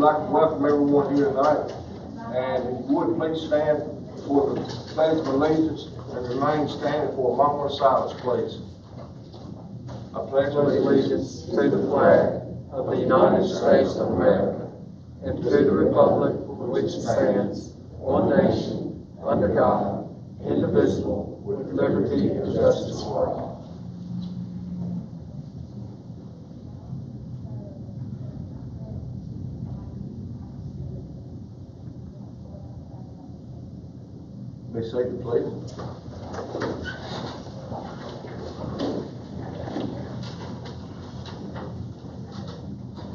I'd like to welcome everyone here tonight. And if you would, please stand for the Pledge of Allegiance and remain standing for a moment of silence, please. I pledge allegiance to the flag of the United States of America and to the republic for which it stands, one nation, under God, indivisible, with liberty and justice for all. Be seated, please.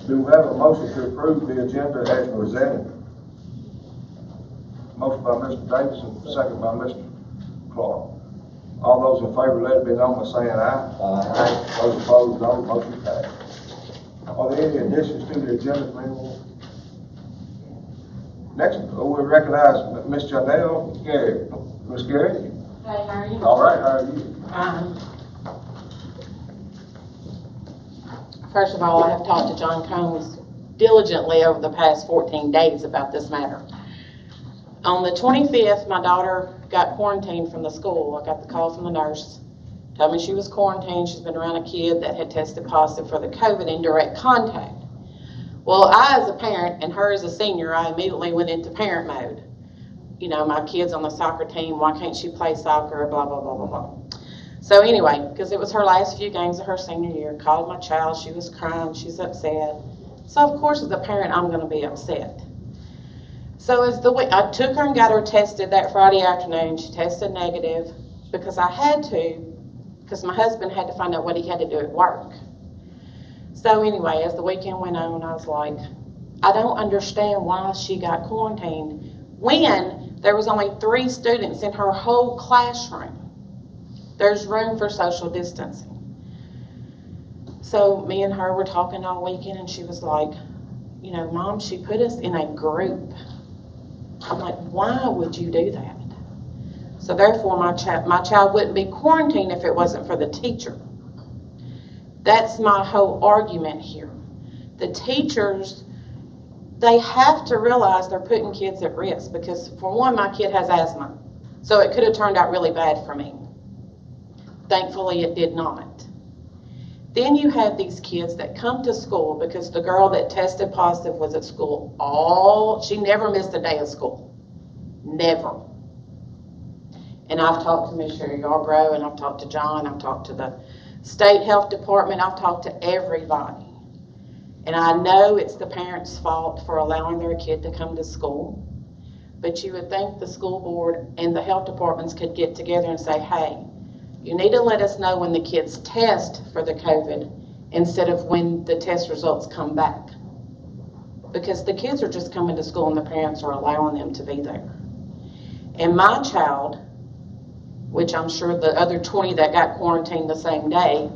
Do we have a motion to approve the agenda as presented? Motion by Mr. Davidson, second by Mr. Clark. All those in favor, let it be known by saying aye. Aye. Those opposed, no. Motion passed. Are there any additions to the agenda from anyone? Next, we recognize Ms. Janelle Gary. Ms. Gary? Hey, how are you? All right, how are you? First of all, I have talked to John Combs diligently over the past 14 days about this matter. On the 25th, my daughter got quarantined from the school. I got the call from the nurse. Told me she was quarantined. She's been around a kid that had tested positive for the COVID in direct contact. Well, I, as a parent, and her as a senior, I immediately went into parent mode. You know, my kid's on the soccer team. Why can't she play soccer? Blah, blah, blah, blah, blah. So anyway, because it was her last few games of her senior year, called my child. She was crying. She's upset. So, of course, as a parent, I'm going to be upset. So as the week, I took her and got her tested that Friday afternoon. She tested negative because I had to, because my husband had to find out what he had to do at work. So anyway, as the weekend went on, I was like, I don't understand why she got quarantined when there was only 3 students in her whole classroom. There's room for social distancing. So me and her were talking all weekend, and she was like, you know, Mom, she put us in a group. I'm like, why would you do that? So therefore, my child wouldn't be quarantined if it wasn't for the teacher. That's my whole argument here. The teachers, they have to realize they're putting kids at risk because, for one, my kid has asthma. So it could have turned out really bad for me. Thankfully, it did not. Then you have these kids that come to school because the girl that tested positive was at school she never missed a day of school. Never. And I've talked to Ms. Sherry Yarbrough, and I've talked to John, I've talked to the state health department, I've talked to everybody. And I know it's the parents' fault for allowing their kid to come to school. But you would think the school board and the health departments could get together and say, hey, you need to let us know when the kids test for the COVID instead of when the test results come back. Because the kids are just coming to school and the parents are allowing them to be there. And my child, which I'm sure the other 20 that got quarantined the same day,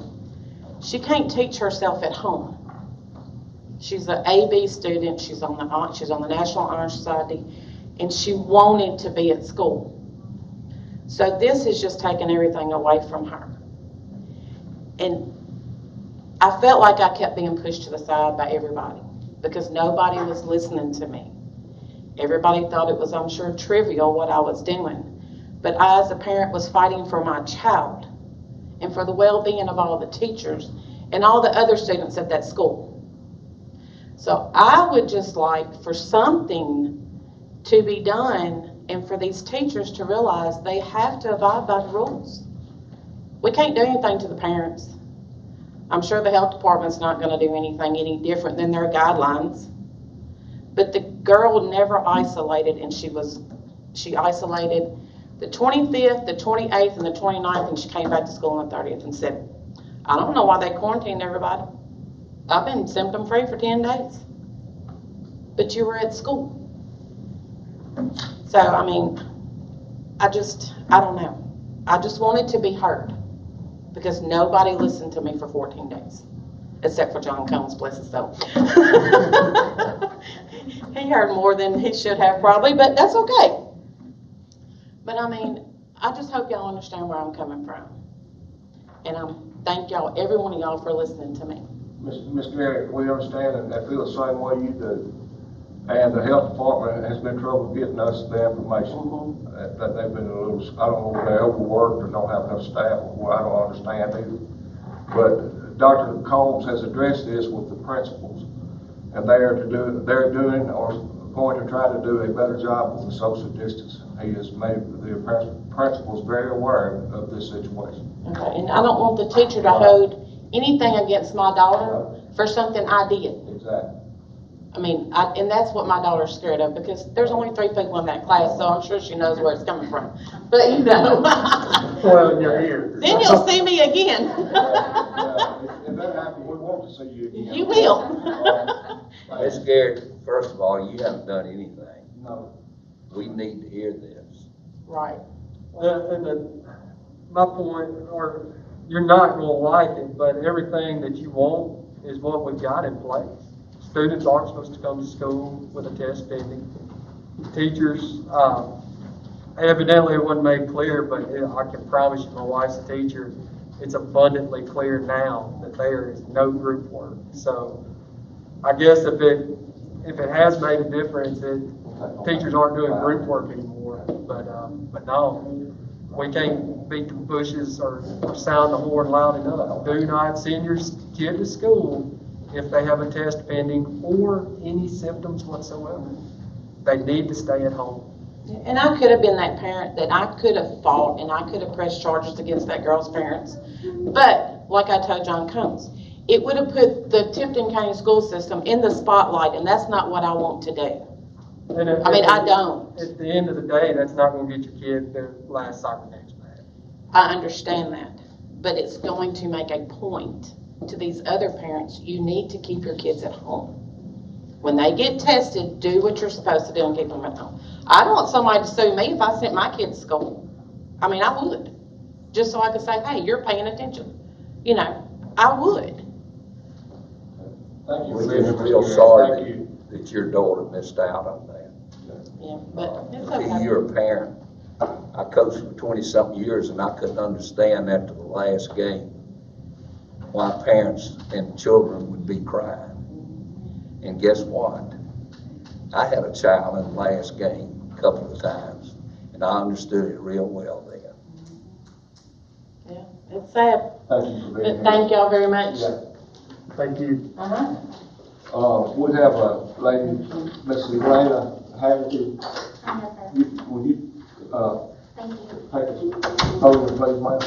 she can't teach herself at home. She's an AB student. She's on the National Honor Society, and she wanted to be at school. So this has just taken everything away from her. And I felt like I kept being pushed to the side by everybody because nobody was listening to me. Everybody thought it was, I'm sure, trivial what I was doing. But I, as a parent, was fighting for my child and for the well-being of all the teachers and all the other students at that school. So I would just like for something to be done and for these teachers to realize they have to abide by the rules. We can't do anything to the parents. I'm sure the health department's not going to do anything any different than their guidelines. But the girl never isolated, and she isolated the 25th, the 28th, and the 29th, and she came back to school on the 30th and said, I don't know why they quarantined everybody. I've been symptom-free for 10 days. But you were at school. So, I mean, I don't know. I just wanted to be heard because nobody listened to me for 14 days, except for John Combs, bless his soul. He heard more than he should have probably, but that's okay. But I mean, I just hope y'all understand where I'm coming from. And I thank y'all, every one of y'all, for listening to me. Ms. Garrett, we understand and feel the same way you do. And the health department has been trouble getting us the information. That they've been a little, I don't know if they're overworked or don't have enough staff, or I don't understand either. But Dr. Combs has addressed this with the principals, and they're doing or going to try to do a better job with the social distance. He has made the principals very aware of this situation. Okay, and I don't want the teacher to hold anything against my daughter for something I did. Exactly. I mean, and that's what my daughter's scared of, because there's only 3 people in that class, so I'm sure she knows where it's coming from. But you know. Well, you're here. Then you'll see me again. If that happens, we want to see you again. You will. Ms. Garrett, first of all, you haven't done anything. No. We need to hear this. Right. My point, or you're not going to like it, but everything that you want is what we've got in place. Students aren't supposed to come to school with a test pending. Teachers, evidently it wasn't made clear, but I can promise you, my wife's a teacher, it's abundantly clear now that there is no group work. So I guess if it has made a difference, teachers aren't doing group work anymore. But no, we can't beat the bushes or sound the horn loud enough. Do not send your kid to school if they have a test pending or any symptoms whatsoever. They need to stay at home. And I could have been that parent that I could have fought and I could have pressed charges against that girl's parents. But, like I told John Combs, it would have put the Tipton County school system in the spotlight, and that's not what I want to do. I don't. At the end of the day, that's not going to get your kid their last soccer games back. I understand that. But it's going to make a point to these other parents, you need to keep your kids at home. When they get tested, do what you're supposed to do and keep them at home. I don't want somebody to sue me if I sent my kids to school. I mean, I would. Just so I could say, hey, you're paying attention. You know, I would. Thank you. We're just real sorry that your daughter missed out on that. Yeah, but it's okay. You're a parent. I coached for 20-something years, and I couldn't understand after the last game why parents and children would be crying. And guess what? I had a child in the last game a couple of times, and I understood it real well then. Yeah, it's sad. Thank you for being But here. thank y'all very much. Yeah. Thank you. We have a lady, Miss Elena Haggerty. Will you, Thank you. take a podium, please, ma'am?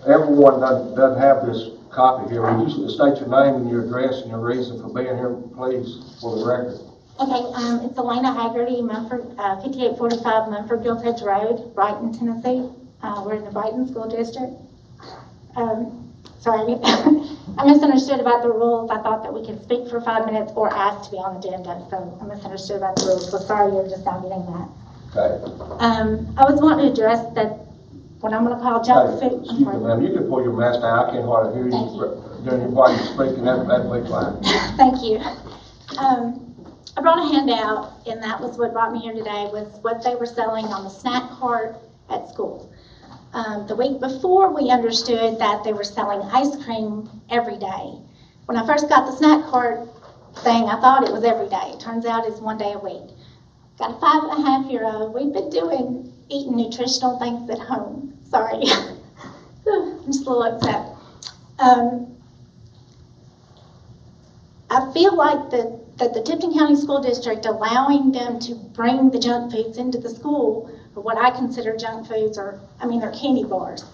Everyone doesn't have this copy here. Would you state your name and your address and your reason for being here, please, for the record? Okay, it's Elena Haggerty, Munford, 5845 Munford Giltedge Road, Brighton, Tennessee. We're in the Brighton School District. Sorry, I misunderstood about the rules. I thought that we could speak for 5 minutes or ask to be on the agenda, so I misunderstood about the rules. So sorry, you're just now getting that. Okay. I was wanting to address that what I'm going to call junk food. Excuse me, ma'am, you can pull your mask down. I can't hardly hear you during while you're speaking. That'd be fine. Thank you. I brought a handout, and that was what brought me here today, was what they were selling on the snack cart at school. The week before, we understood that they were selling ice cream every day. When I first got the snack cart thing, I thought it was every day. It turns out it's 1 day a week. Got a 5.5-year-old. We've been eating nutritional things at home. Sorry. I'm just a little upset. I feel like that the Tipton County School District allowing them to bring the junk foods into the school, or what I consider junk foods, they're candy bars.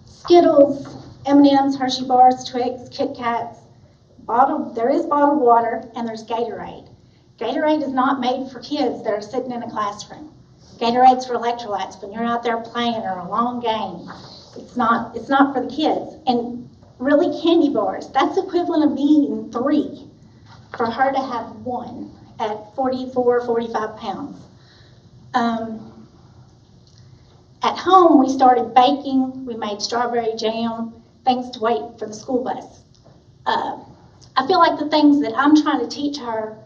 Skittles, M&Ms, Hershey bars, Twix, Kit Kats. There is bottled water, and there's Gatorade. Gatorade is not made for kids that are sitting in a classroom. Gatorade's for electrolytes when you're out there playing or a long game. It's not for the kids. And really, candy bars, that's equivalent of me eating 3 for her to have 1 at 44, 45 pounds. At home, we started baking. We made strawberry jam, things to wait for the school bus. I feel like the things that I'm trying to teach her,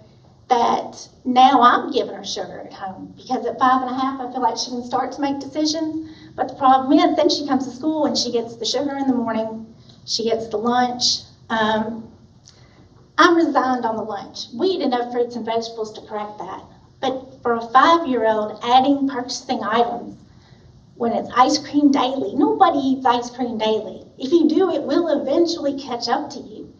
that now I'm giving her sugar at home, because at 5.5, I feel like she can start to make decisions. But the problem is, then she comes to school and she gets the sugar in the morning, She gets the lunch. I'm resigned on the lunch. We eat enough fruits and vegetables to correct that. But for a 5-year-old, adding purchasing items when it's ice cream daily, nobody eats ice cream daily. If you do, it will eventually catch up to you.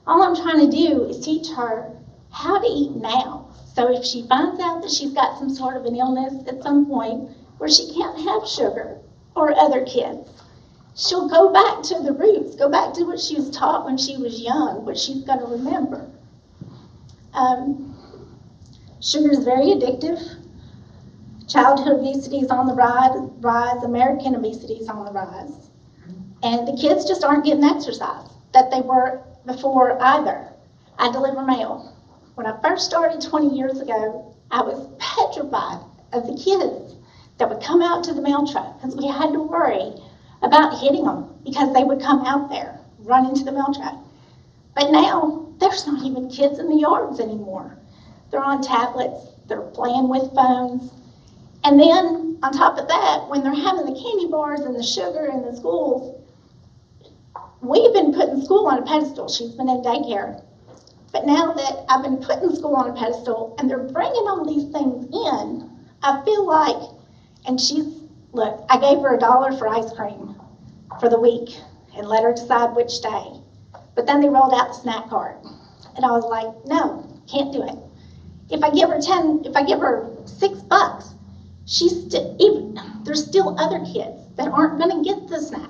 All I'm trying to do is teach her how to eat now. So if she finds out that she's got some sort of an illness at some point where she can't have sugar or other kids, she'll go back to the roots, go back to what she was taught when she was young, what she's going to remember. Sugar is very addictive. Childhood obesity is on the rise. American obesity is on the rise. And the kids just aren't getting exercise that they were before either. I deliver mail. When I first started 20 years ago, I was petrified of the kids that would come out to the mail truck because we had to worry about hitting them because they would come out there, run into the mail truck. But now, there's not even kids in the yards anymore. They're on tablets, they're playing with phones. And then, on top of that, when they're having the candy bars and the sugar in the schools, we've been putting school on a pedestal. She's been in daycare. But now that I've been putting school on a pedestal and they're bringing all these things in, I feel like, and look, I gave her $1 for ice cream for the week and let her decide which day. But then they rolled out the snack card. And I was like, no, can't do it. If I give her $6, there's still other kids that aren't going to get the snack.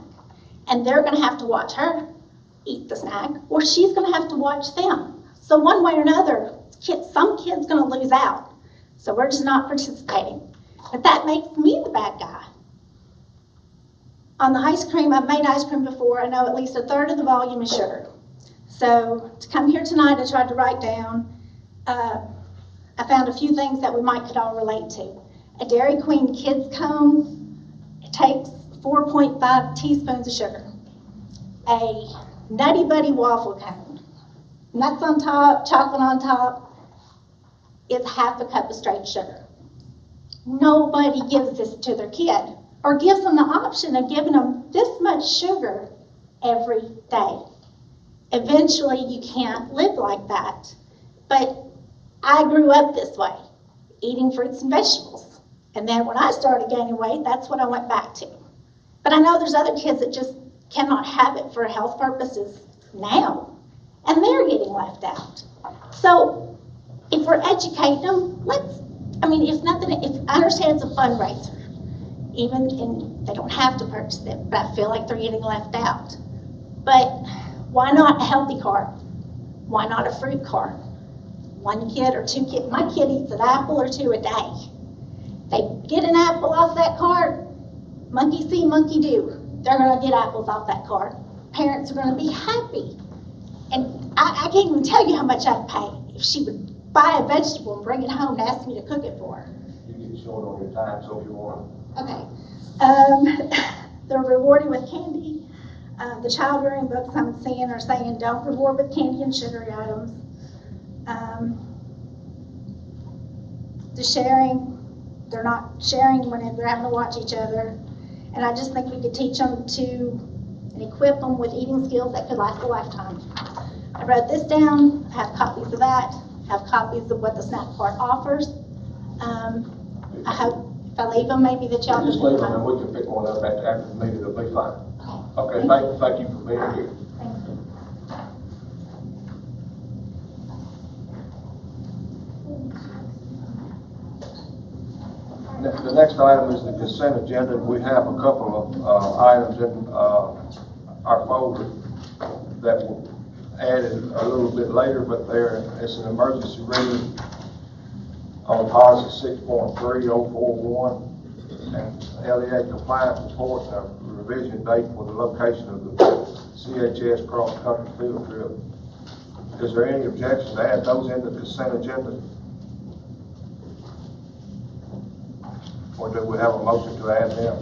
And they're going to have to watch her eat the snack, or she's going to have to watch them. So one way or another, some kid's going to lose out. So we're just not participating. But that makes me the bad guy. On the ice cream, I've made ice cream before. I know at least 1/3 of the volume is sugar. So to come here tonight, I tried to write down, I found a few things that we could all relate to. A Dairy Queen Kids Cone, it takes 4.5 teaspoons of sugar. A Nutty Buddy waffle cone, nuts on top, chocolate on top, is 1/2 cup of straight sugar. Nobody gives this to their kid or gives them the option of giving them this much sugar every day. Eventually, you can't live like that. But I grew up this way, eating fruits and vegetables. And then when I started gaining weight, that's what I went back to. But I know there's other kids that just cannot have it for health purposes now, and they're getting left out. So if we're educating them, I understand it's a fundraiser, and they don't have to purchase it, but I feel like they're getting left out. But why not a healthy cart? Why not a fruit cart? 1 kid or 2 kids. My kid eats an apple or 2 a day. They get an apple off that cart, monkey see, monkey do. They're going to get apples off that cart. Parents are going to be happy. And I can't even tell you how much I'd pay if she would buy a vegetable and bring it home and ask me to cook it for her. You get short on your time, so if you want. Okay. They're rewarded with candy. The child rearing books I'm seeing are saying don't reward with candy and sugary items. The sharing, they're not sharing when they're having to watch each other. And I just think we could teach them and equip them with eating skills that could last a lifetime. I wrote this down. I have copies of that. I have copies of what the snack cart offers. I hope if I leave them, maybe that y'all Just leave them and we can pick one up after the meeting. It'll be fine. Okay, thank you for being here. Thank you. The next item is the consent agenda. We have a couple of items in our folder that were added a little bit later, but it's an emergency reading on policy 6.3041 and LEA compliance report and a revision date for the location of the CHS cross-country field trip. Is there any objection to add those in the consent agenda? Or do we have a motion to add them?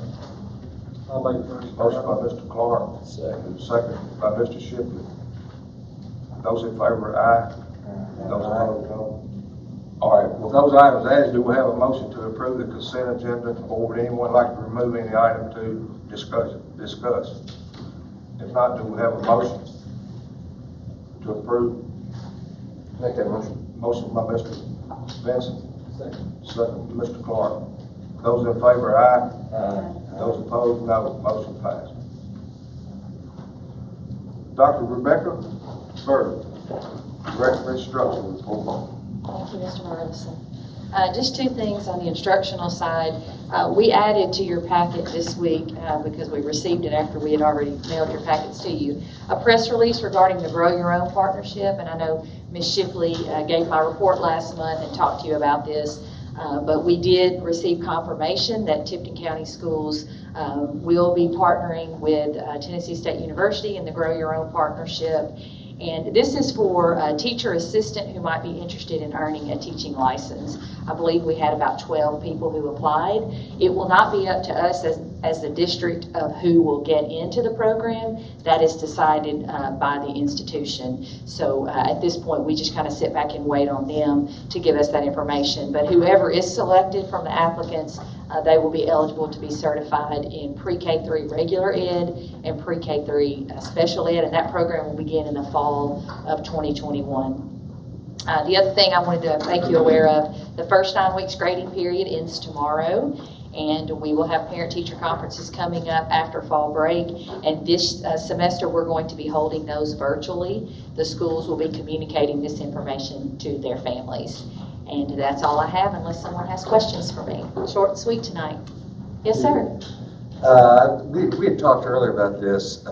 I'll make the first. Motion by Mr. Clark. Second by Mr. Shipley. Those in favor, aye. Those opposed, no. All right, with those items added, do we have a motion to approve the consent agenda, or would anyone like to remove any item to discuss? If not, do we have a motion to approve? Make that motion. Motion by Mr. Vincent. Second, Mr. Clark. Those in favor, aye. Those opposed, no. Motion passed. Dr. Rebecca Bird, Director of Instructional report. Thank you, Mr. Marvison. Just two things on the instructional side. We added to your packet this week, because we received it after we had already mailed your packets to you, a press release regarding the Grow Your Own partnership. And I know Ms. Shipley gave my report last month and talked to you about this. But we did receive confirmation that Tipton County Schools will be partnering with Tennessee State University in the Grow Your Own partnership. And this is for a teacher assistant who might be interested in earning a teaching license. I believe we had about 12 people who applied. It will not be up to us as the district of who will get into the program. That is decided by the institution. So at this point, we just kind of sit back and wait on them to give us that information. But whoever is selected from the applicants, they will be eligible to be certified in pre-K3 regular ed and pre-K3 special ed, and that program will begin in the fall of 2021. The other thing I wanted to make you aware of, the first 9 weeks grading period ends tomorrow, and we will have parent-teacher conferences coming up after fall break. And this semester, we're going to be holding those virtually. The schools will be communicating this information to their families. And that's all I have, unless someone has questions for me. Short and sweet tonight. Yes, sir. We had talked earlier about this,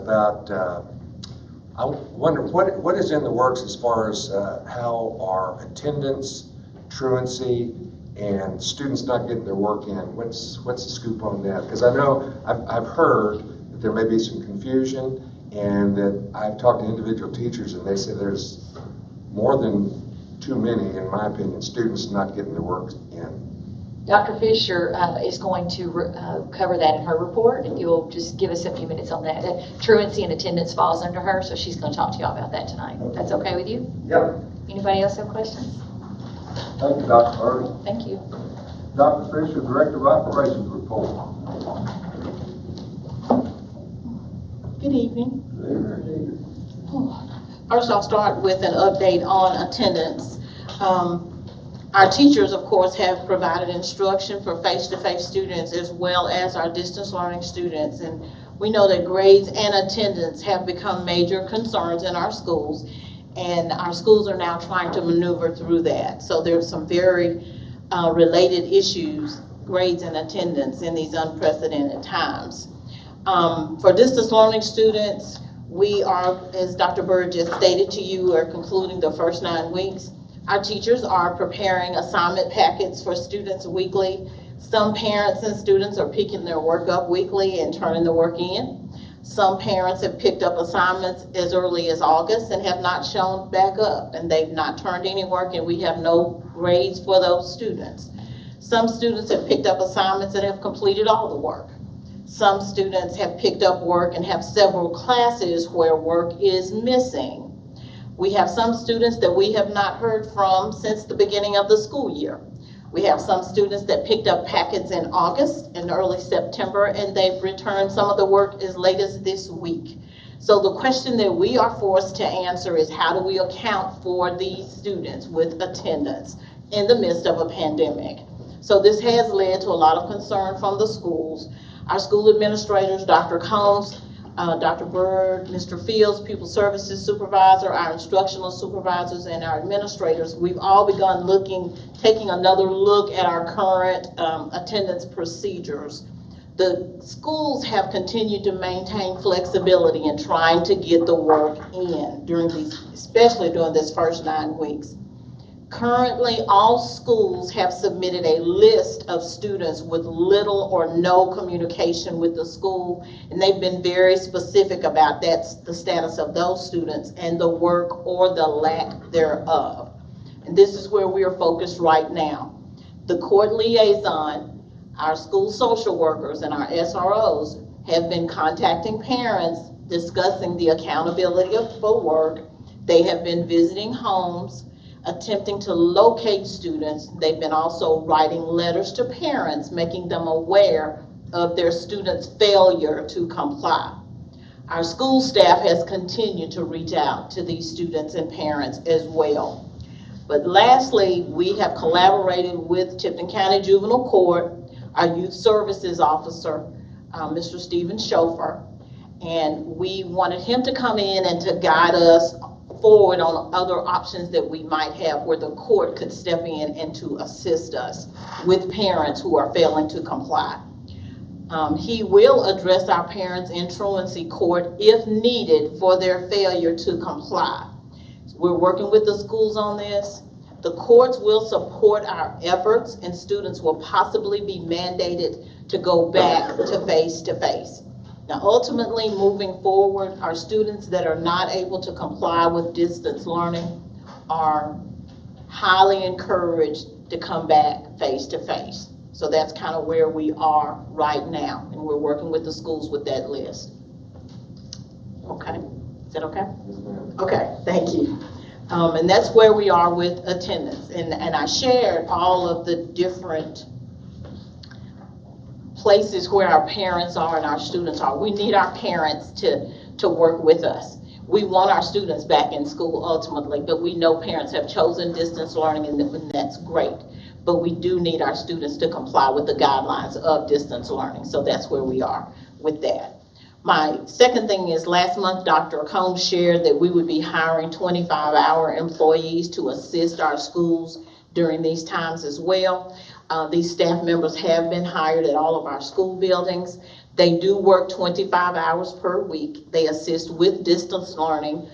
I wonder what is in the works as far as how our attendance, truancy, and students not getting their work in. What's the scoop on that? Because I know I've heard that there may be some confusion, and that I've talked to individual teachers, and they say there's more than too many, in my opinion, students not getting their work in. Dr. Fisher is going to cover that in her report. If you'll just give us a few minutes on that. Truancy and attendance falls under her, so she's going to talk to y'all about that tonight. That's okay with you? Yep. Anybody else have questions? Thank you, Dr. Bird. Thank you. Dr. Fisher, Director of Operations report. Good evening. First, I'll start with an update on attendance. Our teachers, of course, have provided instruction for face-to-face students as well as our distance learning students. And we know that grades and attendance have become major concerns in our schools. And our schools are now trying to maneuver through that. So there's some very related issues, grades and attendance, in these unprecedented times. For distance learning students, we are, as Dr. Bird just stated to you, are concluding the first 9 weeks. Our teachers are preparing assignment packets for students weekly. Some parents and students are picking their work up weekly and turning the work in. Some parents have picked up assignments as early as August and have not shown back up, and they've not turned any work, and we have no grades for those students. Some students have picked up assignments and have completed all the work. Some students have picked up work and have several classes where work is missing. We have some students that we have not heard from since the beginning of the school year. We have some students that picked up packets in August and early September, and they've returned some of the work as late as this week. So the question that we are forced to answer is, how do we account for these students with attendance in the midst of a pandemic? So this has led to a lot of concern from the schools. Our school administrators, Dr. Combs, Dr. Bird, Mr. Fields, Pupil Services Supervisor, our instructional supervisors, and our administrators, we've all begun taking another look at our current attendance procedures. The schools have continued to maintain flexibility in trying to get the work in especially during this first 9 weeks. Currently, all schools have submitted a list of students with little or no communication with the school, and they've been very specific about the status of those students and the work or the lack thereof. And this is where we are focused right now. The court liaison, our school social workers, and our SROs have been contacting parents discussing the accountability for work. They have been visiting homes, attempting to locate students. They've been also writing letters to parents, making them aware of their students' failure to comply. Our school staff has continued to reach out to these students and parents as well. But lastly, we have collaborated with Tipton County Juvenile Court, our Youth Services Officer, Mr. Stephen Schofer, and we wanted him to come in and to guide us forward on other options that we might have where the court could step in and to assist us with parents who are failing to comply. He will address our parents in truancy court if needed for their failure to comply. We're working with the schools on this. The courts will support our efforts, and students will possibly be mandated to go back to face-to-face. Now, ultimately, moving forward, our students that are not able to comply with distance learning are highly encouraged to come back face-to-face. So that's kind of where we are right now, and we're working with the schools with that list. Okay, is that okay? Okay, thank you. And that's where we are with attendance. And I shared all of the different places where our parents are and our students are. We need our parents to work with us. We want our students back in school ultimately, but we know parents have chosen distance learning, and that's great. But we do need our students to comply with the guidelines of distance learning. So that's where we are with that. My second thing is, last month, Dr. Combs shared that we would be hiring 25-hour employees to assist our schools during these times as well. These staff members have been hired at all of our school buildings. They do work 25 hours per week. They assist with distance learning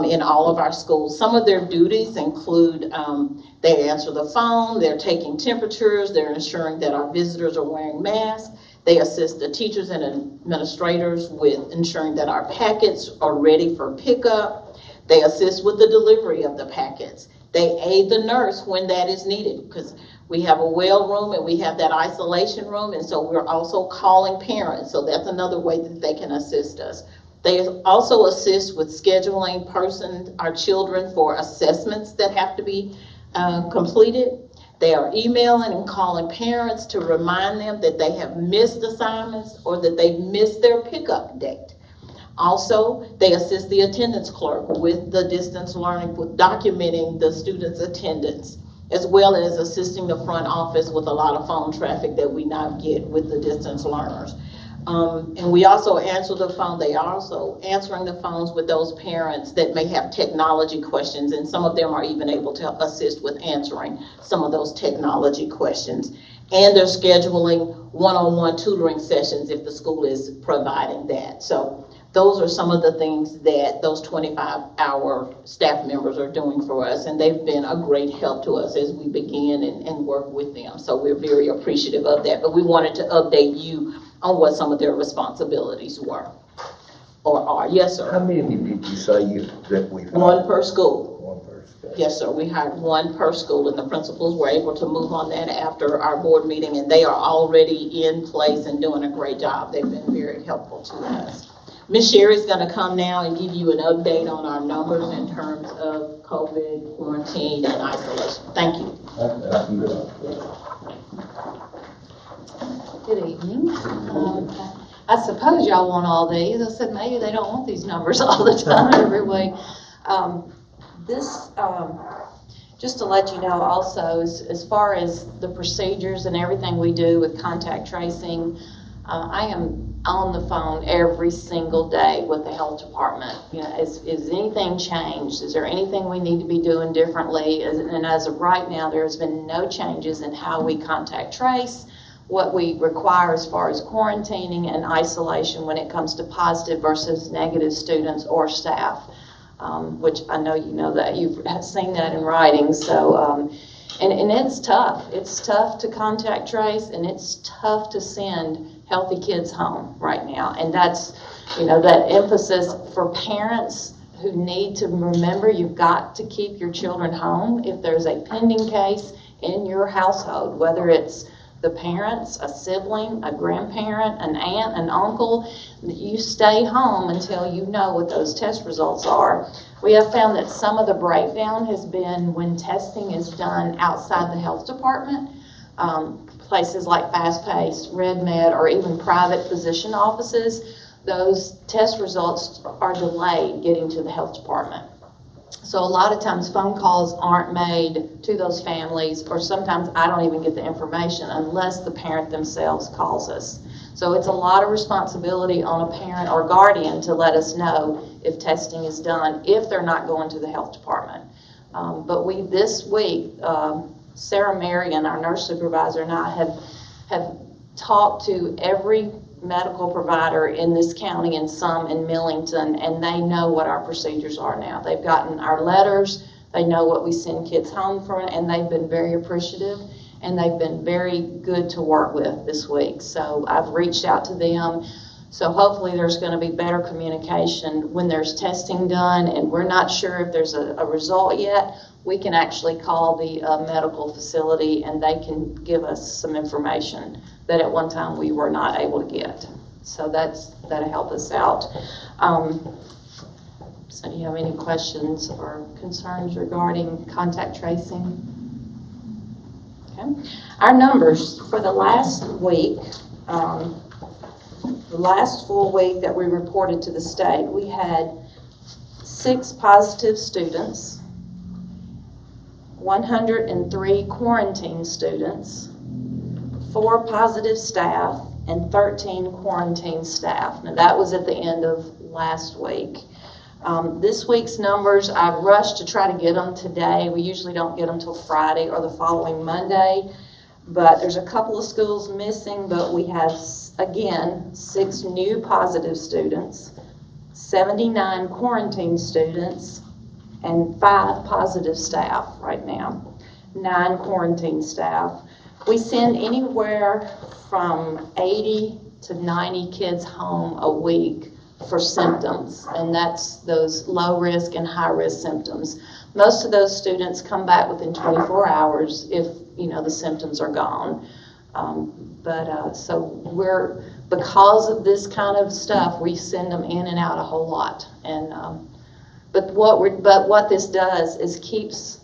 in all of our schools. Some of their duties include they answer the phone, they're taking temperatures, they're ensuring that our visitors are wearing masks. They assist the teachers and administrators with ensuring that our packets are ready for pickup. They assist with the delivery of the packets. They aid the nurse when that is needed, because we have a well room and we have that isolation room, and so we're also calling parents, so that's another way that they can assist us. They also assist with scheduling our children for assessments that have to be completed. They are emailing and calling parents to remind them that they have missed assignments or that they've missed their pickup date. Also, they assist the attendance clerk with the distance learning, with documenting the students' attendance, as well as assisting the front office with a lot of phone traffic that we now get with the distance learners. And we also answer the phone. They are also answering the phones with those parents that may have technology questions, and some of them are even able to assist with answering some of those technology questions. And they're scheduling one-on-one tutoring sessions if the school is providing that. So those are some of the things that those 25-hour staff members are doing for us, and they've been a great help to us as we begin and work with them. So we're very appreciative of that, but we wanted to update you on what some of their responsibilities were, or are. Yes, sir. How many did you say that we hired? One per school. One per school. Yes, sir. We hired one per school, and the principals were able to move on that after our board meeting, and they are already in place and doing a great job. They've been very helpful to us. Ms. Sherry's going to come now and give you an update on our numbers in terms of COVID, quarantine, and isolation. Thank you. Good evening. I suppose y'all want all these. I said maybe they don't want these numbers all the time every week. Just to let you know also, as far as the procedures and everything we do with contact tracing, I am on the phone every single day with the health department. You know, is anything changed? Is there anything we need to be doing differently? And as of right now, there has been no changes in how we contact trace, what we require as far as quarantining and isolation when it comes to positive versus negative students or staff, which I know you know that. You've seen that in writing. So, and it's tough. It's tough to contact trace, and it's tough to send healthy kids home right now. And that's, you know, that emphasis for parents who need to remember you've got to keep your children home. If there's a pending case in your household, whether it's the parents, a sibling, a grandparent, an aunt, an uncle, you stay home until you know what those test results are. We have found that some of the breakdown has been when testing is done outside the health department. Places like Fast Pace, Red Med, or even private physician offices, those test results are delayed getting to the health department. So a lot of times phone calls aren't made to those families, or sometimes I don't even get the information unless the parent themselves calls us. So it's a lot of responsibility on a parent or guardian to let us know if testing is done, if they're not going to the health department. But this week, Sarah Marion, our nurse supervisor, and I have talked to every medical provider in this county and some in Millington, and they know what our procedures are now. They've gotten our letters, they know what we send kids home from, and they've been very appreciative, and they've been very good to work with this week. So I've reached out to them. So hopefully there's going to be better communication when there's testing done and we're not sure if there's a result yet. We can actually call the medical facility and they can give us some information that at one time we were not able to get. So that'll help us out. So do you have any questions or concerns regarding contact tracing? Okay. Our numbers for the last week, the last full week that we reported to the state, we had 6 positive students, 103 quarantine students, 4 positive staff, and 13 quarantine staff. Now that was at the end of last week. This week's numbers, I've rushed to try to get them today. We usually don't get them till Friday or the following Monday. But there's a couple of schools missing, but we have, again, 6 new positive students, 79 quarantine students, and 5 positive staff right now, 9 quarantine staff. We send anywhere from 80 to 90 kids home a week for symptoms, and that's those low risk and high risk symptoms. Most of those students come back within 24 hours if the symptoms are gone. So because of this kind of stuff, we send them in and out a whole lot. And but what this does is it keeps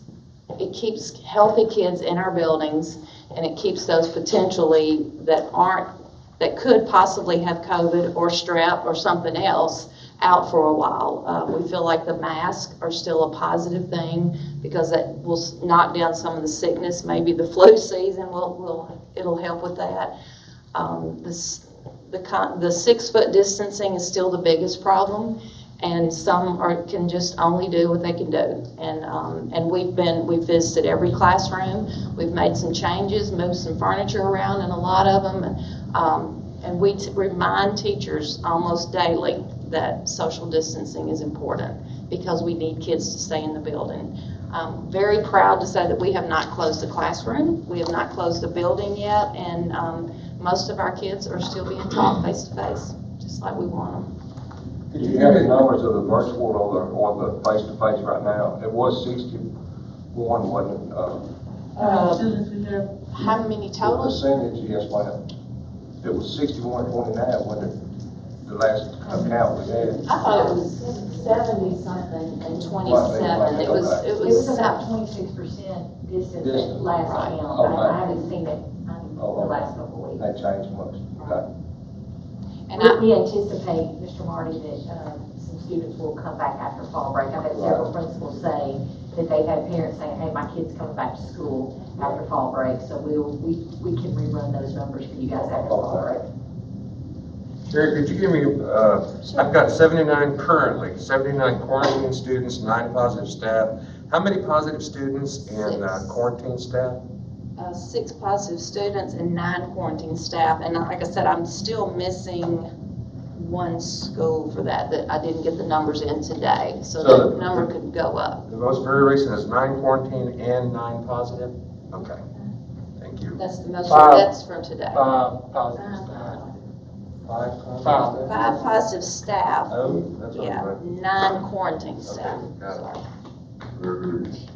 healthy kids in our buildings, and it keeps those potentially that could possibly have COVID or strep or something else out for a while. We feel like the masks are still a positive thing because that will knock down some of the sickness. Maybe the flu season it'll help with that. The 6 foot distancing is still the biggest problem, and some can just only do what they can do. And we've visited every classroom. We've made some changes, moved some furniture around in a lot of them, and we remind teachers almost daily that social distancing is important because we need kids to stay in the building. I'm very proud to say that we have not closed the classroom. We have not closed the building yet, and most of our kids are still being taught face to face, just like we want them. Did you have the numbers of the virtual or the face to face right now? It was 61, wasn't it? How many total? The percentage, yes, ma'am. It was 61-29, wasn't it? The last count we had. I thought it was 70-something and 27. It was about 26% distance at last Right. count. Okay. I haven't seen it the last couple of weeks. That changed much. Okay. And We anticipate, Mr. Marty, that some students will come back after fall break. I've had several principals say that they've had parents saying, hey, my kid's coming back to school after fall break, so we can rerun those numbers for you guys after fall break. Jerry, could you give me, I've got 79 currently, 79 quarantine students, 9 positive staff. How many positive students in 6. Quarantine staff? 6 positive students and 9 quarantine staff. And like I said, I'm still missing 1 school for that I didn't get the numbers in today. So that number could go up. The most very recent is 9 quarantine and 9 positive? Okay, thank you. That's the most, 5. that's from today. 5 positive staff. 5 positive. 5 positive staff. Oh, that's all Yeah, right. 9 quarantine staff. Okay, got it.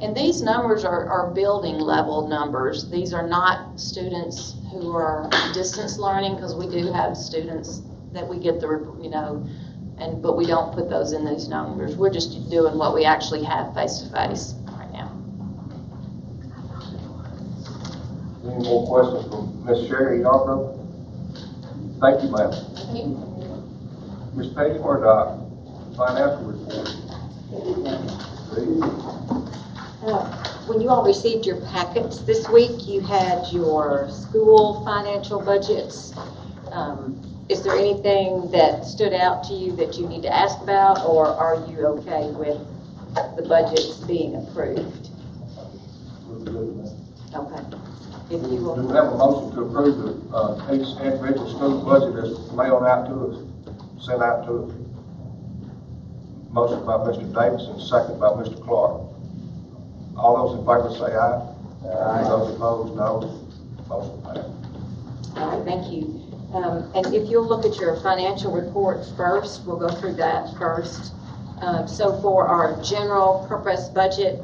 And these numbers are building level numbers. These are not students who are distance learning, because we do have students that we get but we don't put those in these numbers. We're just doing what we actually have face to face right now. Any more questions from Ms. Sherry Yarbrough? Thank you, ma'am. Thank you. Ms. Page, for the financial report. Please. When you all received your packets this week, you had your school financial budgets. Is there anything that stood out to you that you need to ask about, or are you okay with the budgets being approved? Okay. If you Do will. we have a motion to approve the, each individual school budget that's mailed out to us, sent out to us? Motion by Mr. Davidson, second by Mr. Clark. All those in favor say aye. Aye. Those opposed, no. Motion passed. All right, thank you. And if you'll look at your financial report first, we'll go through that first. So for our general purpose budget,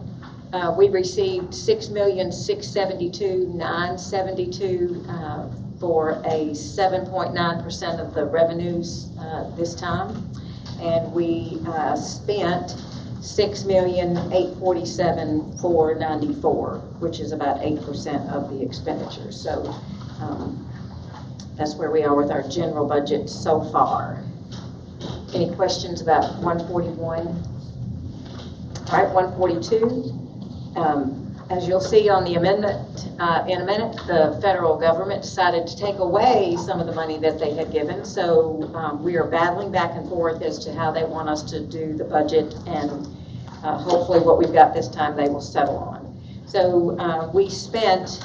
we received $6,672,972 for a 7.9% of the revenues this time. And we spent $6,847,494, which is about 8% of the expenditures. So that's where we are with our general budget so far. Any questions about 141? All right, 142. As you'll see on the amendment in a minute, the federal government decided to take away some of the money that they had given. So we are battling back and forth as to how they want us to do the budget, and hopefully what we've got this time they will settle on. So we spent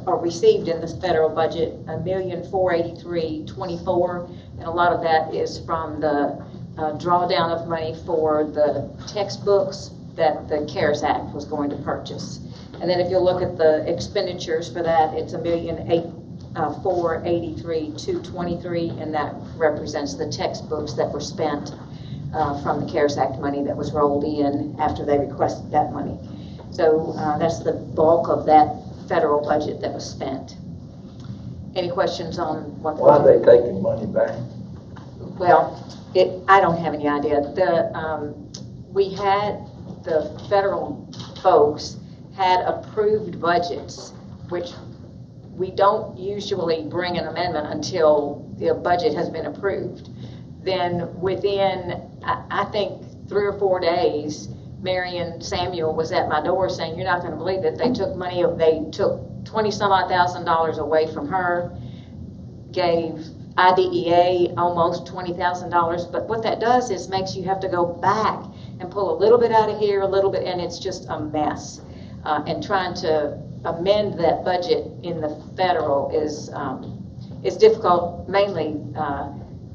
received in the federal budget $1,483,024, and a lot of that is from the drawdown of money for the textbooks that the CARES Act was going to purchase. And then if you look at the expenditures for that, it's $1,483,223, and that represents the textbooks that were spent from the CARES Act money that was rolled in after they requested that money. So that's the bulk of that federal budget that was spent. Any questions on what? Why are they taking money back? Well, I don't have any idea. We had the federal folks had approved budgets, which we don't usually bring an amendment until the budget has been approved. Then within, I think, 3 or 4 days, Marion Samuel was at my door saying, "You're not going to believe that they took money. They took $20-some-odd thousand away from her, gave IDEA almost $20,000." But what that does is makes you have to go back and pull a little bit out of here, a little bit, and it's just a mess. And trying to amend that budget in the federal is difficult, mainly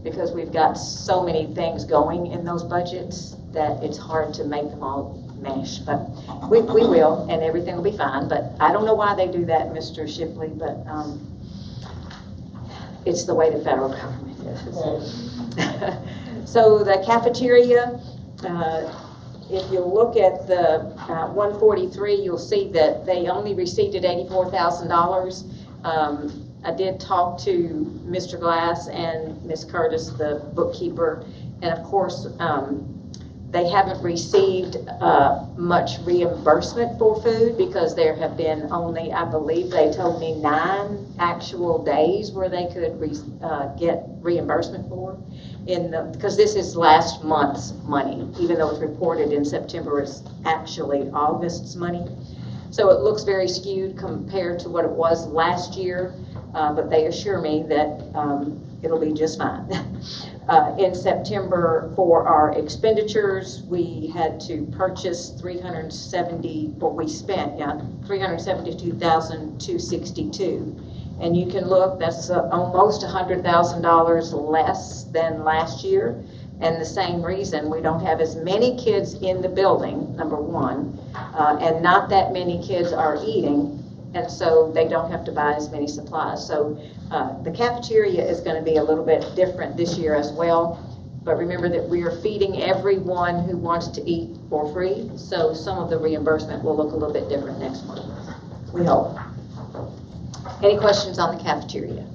because we've got so many things going in those budgets that it's hard to make them all mesh. But we will, and everything will be fine. But I don't know why they do that, Mr. Shipley, but it's the way the federal government is. So the cafeteria, if you look at the 143, you'll see that they only received $84,000. I did talk to Mr. Glass and Ms. Curtis, the bookkeeper, and of course, they haven't received much reimbursement for food because there have been only, I believe they told me, 9 actual days where they could get reimbursement for. Because this is last month's money, even though it's reported in September, it's actually August's money. So it looks very skewed compared to what it was last year, but they assure me that it'll be just fine. In September, for our expenditures, we had to purchase $372,262. And you can look, that's almost $100,000 less than last year. And the same reason, we don't have as many kids in the building, number one, and not that many kids are eating, and so they don't have to buy as many supplies. So the cafeteria is going to be a little bit different this year as well. But remember that we are feeding everyone who wants to eat for free, so some of the reimbursement will look a little bit different next month, we hope. Any questions on the cafeteria?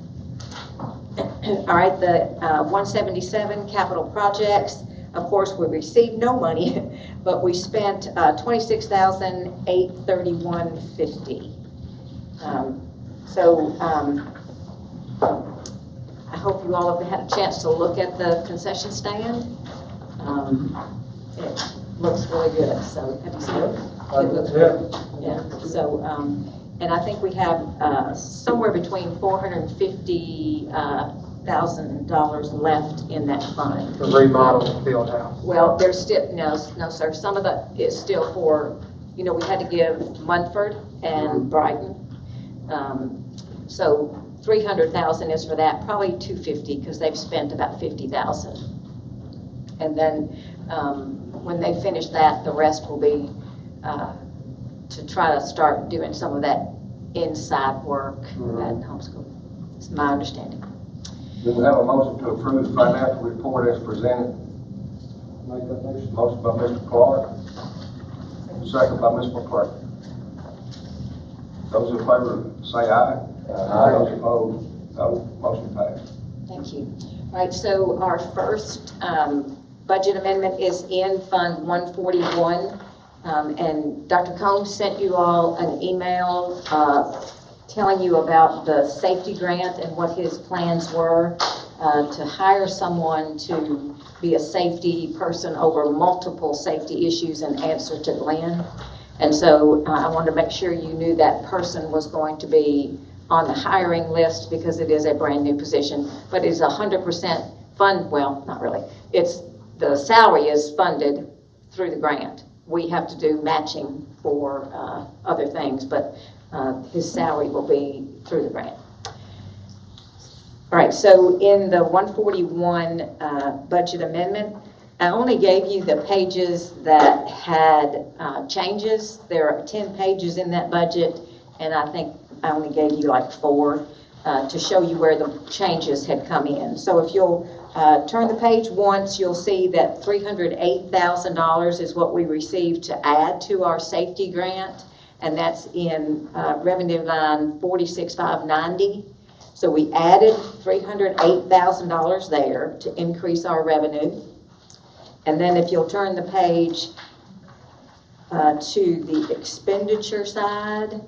All right, the 177 capital projects. Of course, we received no money, but we spent $26,831.50. I hope you all have had a chance to look at the concession stand. It looks really good, so have you seen it? It looks good. Yeah, so, and I think we have somewhere between $450,000 left in that fund. To remodel the field house. Well, there's still, no, sir, some of that is still for, we had to give Munford and Brighton. So 300,000 is for that, probably 250, because they've spent about 50,000. And then when they finish that, the rest will be to try to start doing some of that inside work at homeschool. It's my understanding. Do we have a motion to approve the financial report as presented? Make that motion. Motion by Mr. Clark, second by Ms. McClurkin. Those in favor say aye. Aye. Those opposed, no. Motion passed. Thank you. All right, so our first budget amendment is in Fund 141. And Dr. Combs sent you all an email telling you about the safety grant and what his plans were to hire someone to be a safety person over multiple safety issues and answer to Glenn. And so I wanted to make sure you knew that person was going to be on the hiring list because it is a brand new position, but it is 100% fund, well, not really. The salary is funded through the grant. We have to do matching for other things, but his salary will be through the grant. All right, so in the 141 budget amendment, I only gave you the pages that had changes. There are 10 pages in that budget, and I think I only gave you like 4 to show you where the changes had come in. So if you'll turn the page once, you'll see that $308,000 is what we received to add to our safety grant, and that's in revenue line 46590. So we added $308,000 there to increase our revenue. And then if you'll turn the page to the expenditure side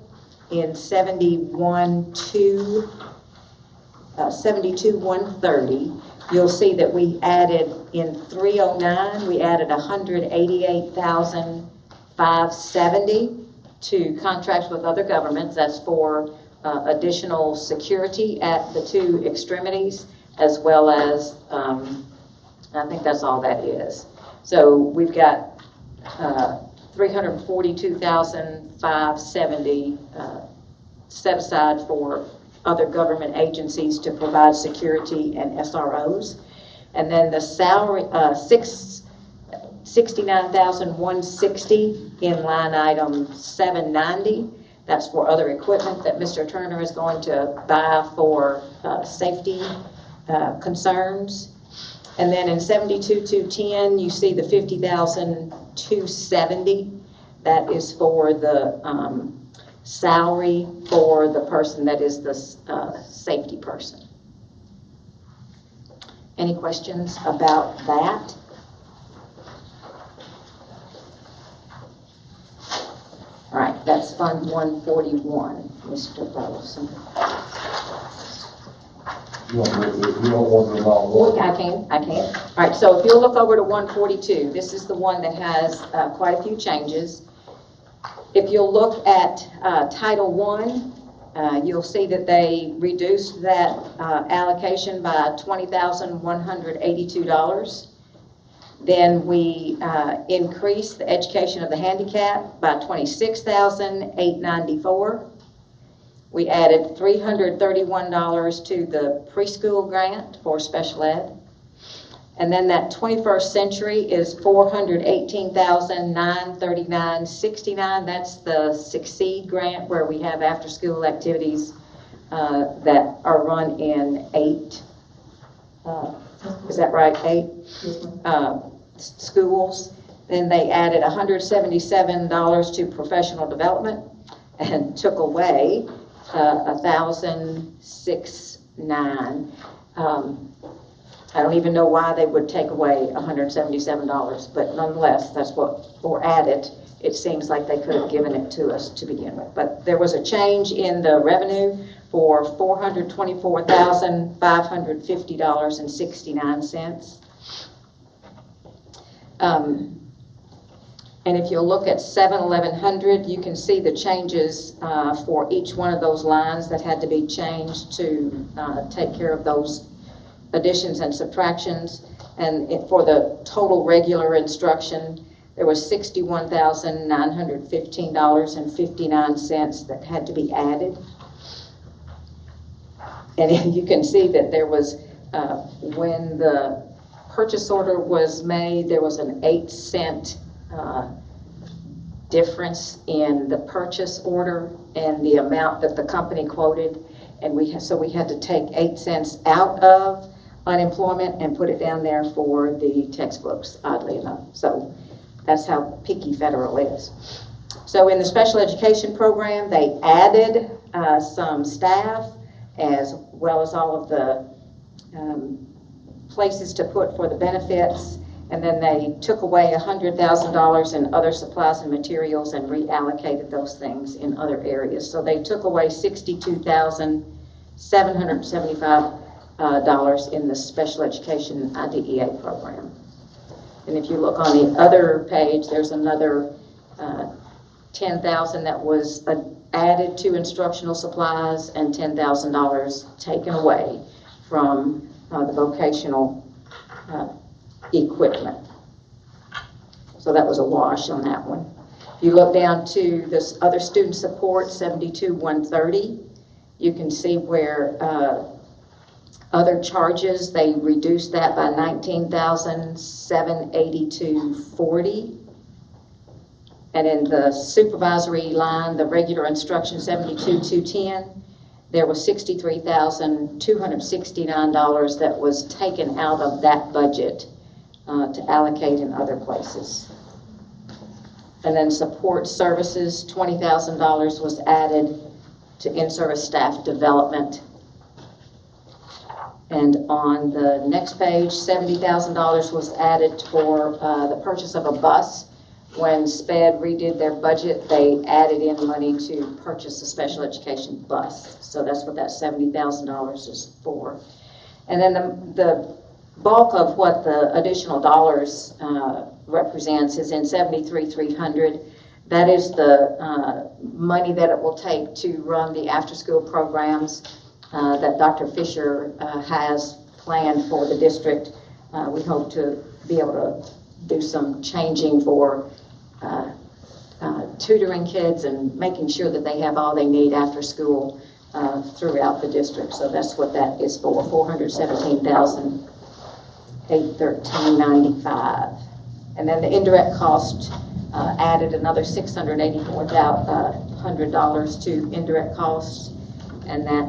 in 72,130, you'll see that we added in 309, we added $188,570 to contracts with other governments. That's for additional security at the 2 extremities, as well as, I think that's all that is. So we've got $342,570 set aside for other government agencies to provide security and SROs. And then the salary, $69,160 in line item 790. That's for other equipment that Mr. Turner is going to buy for safety concerns. And then in 72,210, you see the $50,270. That is for the salary for the person that is the safety person. Any questions about that? All right, that's Fund 141, Mr. Burleson. You don't want them all. I can. All right, so if you'll look over to 142, this is the one that has quite a few changes. If you'll look at Title I, you'll see that they reduced that allocation by $20,182. Then we increased the education of the handicapped by $26,894. We added $331 to the preschool grant for special ed. And then that 21st century is $418,939.69. That's the Succeed grant where we have after school activities that are run in 8, is that right, 8 schools. Then they added $177 to professional development and took away $1,069. I don't even know why they would take away $177, but nonetheless, that's what, or add it. It seems like they could have given it to us to begin with. But there was a change in the revenue for $424,550.69. And if you'll look at 7-1100, you can see the changes for each one of those lines that had to be changed to take care of those additions and subtractions. And for the total regular instruction, there was $61,915.59 that had to be added. And you can see that there was, when the purchase order was made, there was an 8-cent difference in the purchase order and the amount that the company quoted. And so we had to take 8 cents out of unemployment and put it down there for the textbooks, oddly enough. So that's how picky Federal is. So in the special education program, they added some staff as well as all of the places to put for the benefits. And then they took away $100,000 in other supplies and materials and reallocated those things in other areas. So they took away $62,775 in the special education IDEA program. And if you look on the other page, there's another $10,000 that was added to instructional supplies and $10,000 taken away from the vocational equipment. So that was a wash on that one. If you look down to this other student support, 72,130, you can see where other charges, they reduced that by $19,782.40. And in the supervisory line, the regular instruction, 72,210, there was $63,269 that was taken out of that budget to allocate in other places. And then support services, $20,000 was added to in-service staff development. And on the next page, $70,000 was added for the purchase of a bus. When SPED redid their budget, they added in money to purchase a special education bus. So that's what that $70,000 is for. And then the bulk of what the additional dollars represents is in 73,300. That is the money that it will take to run the after-school programs that Dr. Fisher has planned for the district. We hope to be able to do some changing for tutoring kids and making sure that they have all they need after school throughout the district. So that's what that is for, $417,813.95. And then the indirect cost added another $684,100 to indirect costs, and that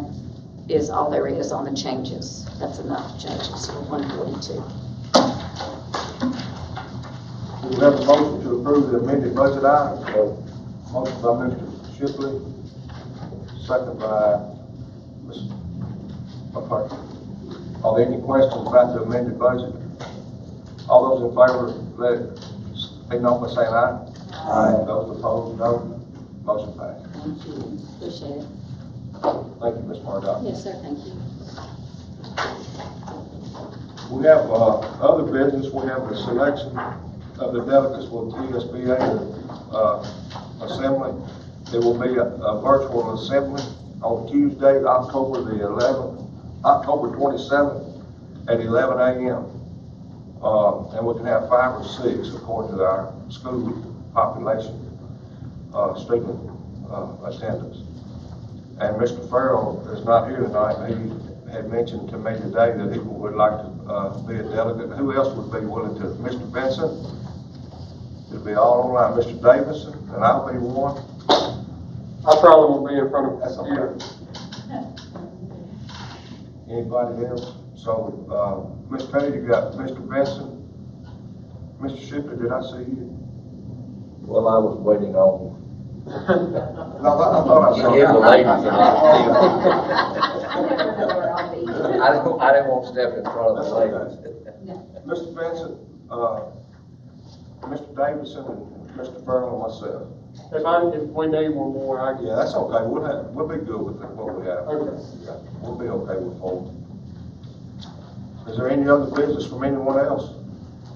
is all there is on the changes. That's enough changes for 142. We have a motion to approve the amended budget items. Motion by Mr. Shipley, second by Ms. McCarthy. Are there any questions about the amended budget? All those in favor, let it signal by saying aye. Aye. Those opposed, no. Motion passed. Thank you. Appreciate it. Thank you, Ms. Murdock. Yes, sir. Thank you. We have other business. We have the selection of the delegates for the TSBA assembly. There will be a virtual assembly on Tuesday, October 27th at 11 a.m. And we can have 5 or 6 according to our school population student attendance. And Mr. Farrell is not here tonight. He had mentioned to me today that he would like to be a delegate. Who else would be willing to? Mr. Benson? It'll be all online. Mr. Davison, and I'll be one. I probably won't be in front of you. Anybody else? So, Ms. Petty, you got Mr. Benson. Mr. Shipley, did I see you? Well, I was waiting on. No, I thought I saw Give the you. ladies I didn't want to step in front of the ladies. Mr. Benson, Mr. Davison, and Mr. Furlong, myself. If we need one more, I Yeah, that's okay, we'll be good with what we have. Okay. Yeah, we'll be okay with 4. Is there any other business from anyone else?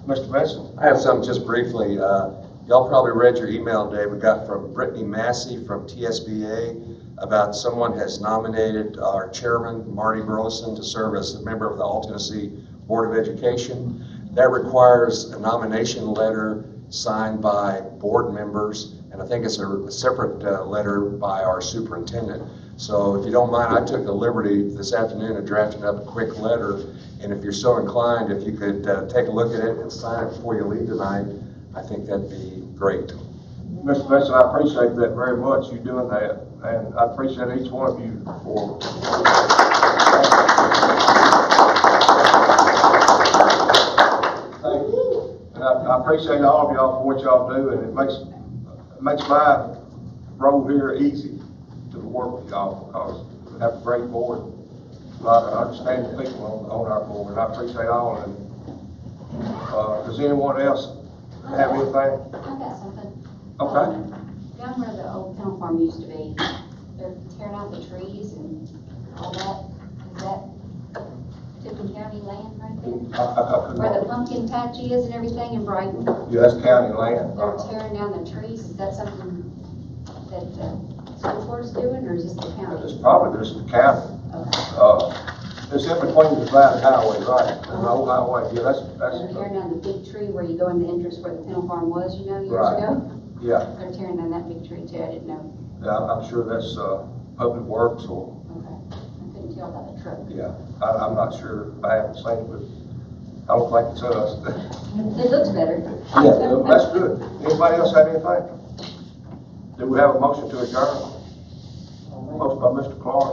Mr. Benson? I have something just briefly. Y'all probably read your email today. We got from Brittany Massey from TSBA about someone has nominated our chairman, Marty Burleson, to serve as a member of the All Tennessee Board of Education. That requires a nomination letter signed by board members, and I think it's a separate letter by our superintendent. So if you don't mind, I took the liberty this afternoon of drafting up a quick letter, and if you're so inclined, if you could take a look at it and sign it before you leave tonight, I think that'd be great. Mr. Benson, I appreciate that very much, you doing that, and I appreciate each one of you for. Thank you. And I appreciate all of y'all for what y'all do, and it makes my role here easy to work with y'all because we have a great board, a lot of understanding people on our board, and I appreciate all of them. Does anyone else have anything? I got something. Okay. Down where the old town farm used to be, they're tearing out the trees and all that. Is that Tipton County land right there? Where the pumpkin patch is and everything in Brighton? Yeah, that's county land. They're tearing down the trees. Is that something that the school board's doing, or is this the county? It's probably just the county. Okay. It's in between the divided highway, right? The old highway, yeah, that's. They're tearing down the big tree where you go in the entrance where the town farm was, you know, years Right. ago? Yeah, They're tearing down that big tree too. I didn't know. yeah, I'm sure that's, Public Works or, Okay. I couldn't tell by the truck. yeah, I'm not sure, I haven't seen it, but I don't think it's us. It looks better. Yeah, that's good. Anybody else have anything? Do we have a motion to adjourn? Motion by Mr. Clark,